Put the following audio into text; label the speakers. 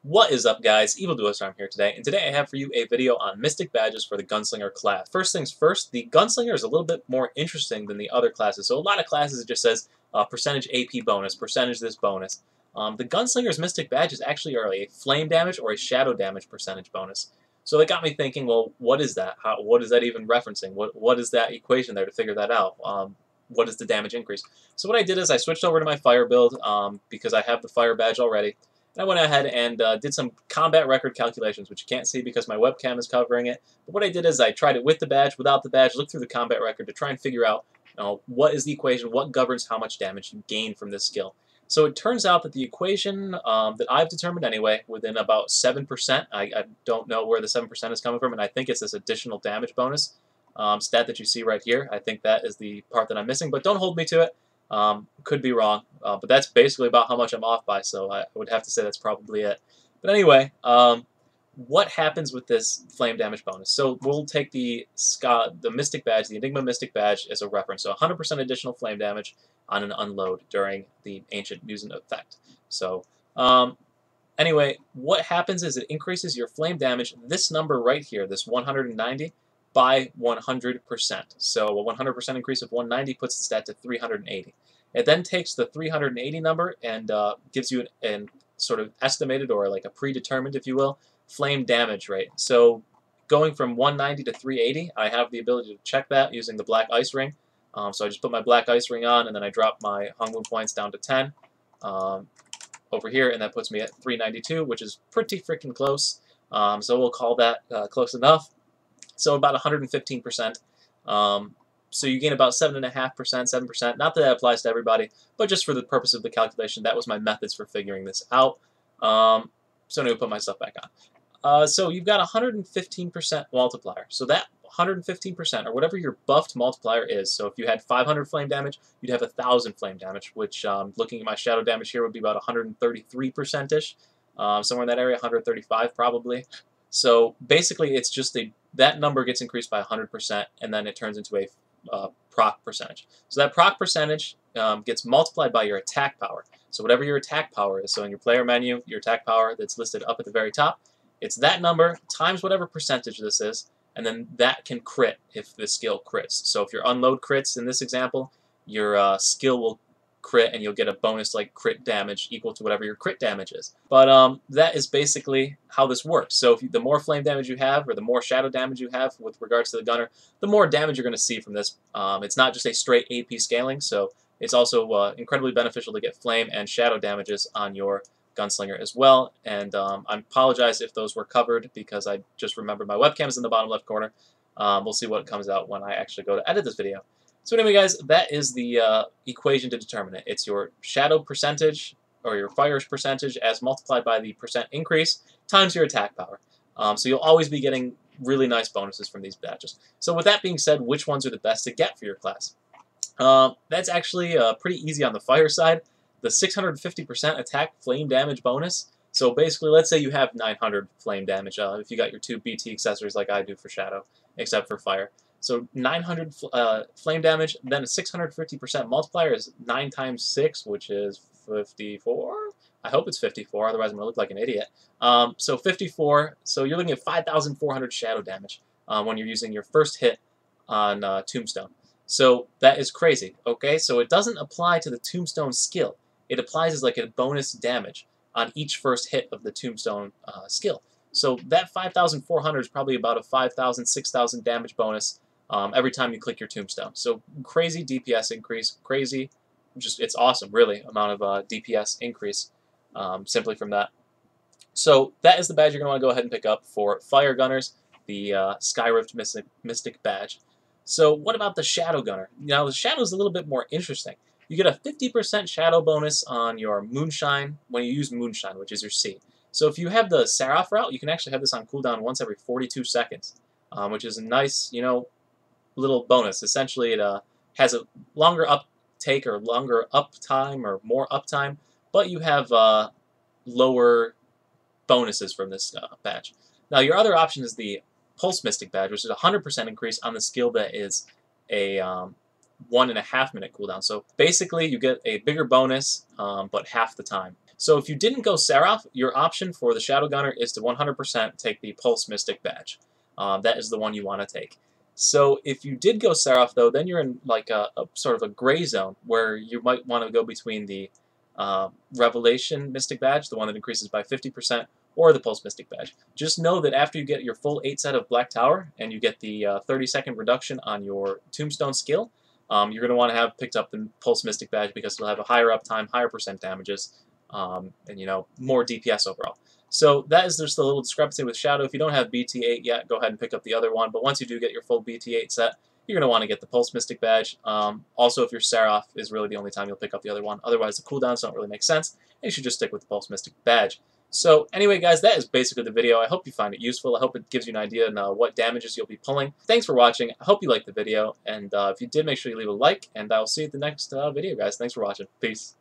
Speaker 1: What is up, guys? Evildoer Storm here today, and today I have for you a video on Mystic Badges for the Gunslinger class. First things first, the Gunslinger is a little bit more interesting than the other classes. So a lot of classes it just says percentage AP bonus, percentage this bonus. The Gunslinger's Mystic Badges actually are a flame damage or a shadow damage percentage bonus. So that got me thinking, well, what is that? What is that even referencing? What is that equation there to figure that out? What is the damage increase? So what I did is I switched over to my fire build because I have the fire badge already. And I went ahead and did some combat record calculations, which you can't see because my webcam is covering it. But what I did is I tried it with the badge, without the badge, looked through the combat record to try and figure out what is the equation, what governs how much damage you gain from this skill. So it turns out that the equation that I've determined anyway, within about 7%, I don't know where the 7% is coming from, and I think it's this additional damage bonus stat that you see right here. I think that is the part that I'm missing, but don't hold me to it. Could be wrong, but that's basically about how much I'm off by, so I would have to say that's probably it. But anyway, what happens with this flame damage bonus? So we'll take the Mystic Badge, the Enigma Mystic Badge, as a reference. So 100% additional flame damage on an unload during the Ancient Mutant effect. So anyway, what happens is it increases your flame damage, this number right here, this 190, by 100%. So a 100% increase of 190 puts the stat to 380. It then takes the 380 number and gives you an sort of estimated, or like a predetermined, if you will, flame damage rate. So going from 190 to 380, I have the ability to check that using the black ice ring. So I just put my black ice ring on, and then I drop my hung wound points down to 10 over here, and that puts me at 392, which is pretty freaking close. So we'll call that close enough. So about 115%. So you gain about 7.5%, 7%. Not that that applies to everybody, but just for the purpose of the calculation, that was my methods for figuring this out. So I'm going to put my stuff back on. So you've got 115% multiplier. So that 115%, or whatever your buffed multiplier is, so if you had 500 flame damage, you'd have 1,000 flame damage, which looking at my shadow damage here would be about 133%-ish. Somewhere in that area, 135 probably. So basically it's just that number gets increased by 100%, and then it turns into a proc percentage. So that proc percentage gets multiplied by your attack power. So whatever your attack power is, so in your player menu, your attack power that's listed up at the very top, it's that number times whatever percentage this is, and then that can crit if the skill crits. So if your unload crits in this example, your skill will crit, and you'll get a bonus like crit damage equal to whatever your crit damage is. But that is basically how this works. So the more flame damage you have, or the more shadow damage you have with regards to the gunner, the more damage you're going to see from this. It's not just a straight AP scaling, so it's also incredibly beneficial to get flame and shadow damages on your gunslinger as well. And I apologize if those were covered, because I just remembered my webcam is in the bottom left corner. We'll see what comes out when I actually go to edit this video. So anyway, guys, that is the equation to determine it. It's your shadow percentage, or your fire percentage, as multiplied by the percent increase, times your attack power. So you'll always be getting really nice bonuses from these badges. So with that being said, which ones are the best to get for your class? That's actually pretty easy on the fire side. The 650% attack flame damage bonus. So basically, let's say you have 900 flame damage if you got your 2 BT accessories like I do for shadow, except for fire. So 900 flame damage, then a 650% multiplier is 9 times 6, which is 54? I hope it's 54, otherwise I'm going to look like an idiot. So 54, so you're looking at 5,400 shadow damage when you're using your first hit on Tombstone. So that is crazy, okay? So it doesn't apply to the Tombstone skill. It applies as like a bonus damage on each first hit of the Tombstone skill. So that 5,400 is probably about a 5,000, 6,000 damage bonus every time you click your Tombstone. So crazy DPS increase, crazy, it's awesome, really, amount of DPS increase simply from that. So that is the badge you're going to want to go ahead and pick up for Fire Gunners, the Skyrift Mystic Badge. So what about the Shadow Gunner? Now the Shadow is a little bit more interesting. You get a 50% Shadow bonus on your Moonshine when you use Moonshine, which is your C. So if you have the Seraph route, you can actually have this on cooldown once every 42 seconds, which is a nice, little bonus. Essentially, it has a longer uptake, or longer uptime, or more uptime, but you have lower bonuses from this badge. Now your other option is the Pulse Mystic Badge, which is a 100% increase on the skill that is a 1.5 minute cooldown. So basically you get a bigger bonus, but half the time. So if you didn't go Seraph, your option for the Shadow Gunner is to 100% take the Pulse Mystic badge. That is the one you want to take. So if you did go Seraph, though, then you're in like a sort of a gray zone where you might want to go between the Revelation Mystic badge, the one that increases by 50%, or the Pulse Mystic badge. Just know that after you get your full 8 set of Black Tower and you get the 30-second reduction on your Tombstone skill, you're going to want to have picked up the Pulse Mystic badge because it'll have a higher uptime, higher percent damages, and more DPS overall. So that is just a little discrepancy with Shadow. If you don't have BT8 yet, go ahead and pick up the other one. But once you do get your full BT8 set, you're going to want to get the Pulse Mystic badge. Also, if your Seraph is really the only time you'll pick up the other one. Otherwise, the cooldowns don't really make sense, and you should just stick with the Pulse Mystic badge. So anyway, guys, that is basically the video. I hope you find it useful. I hope it gives you an idea on what damages you'll be pulling. Thanks for watching. I hope you liked the video, and if you did, make sure you leave a like, and I'll see you at the next video, guys. Thanks for watching. Peace.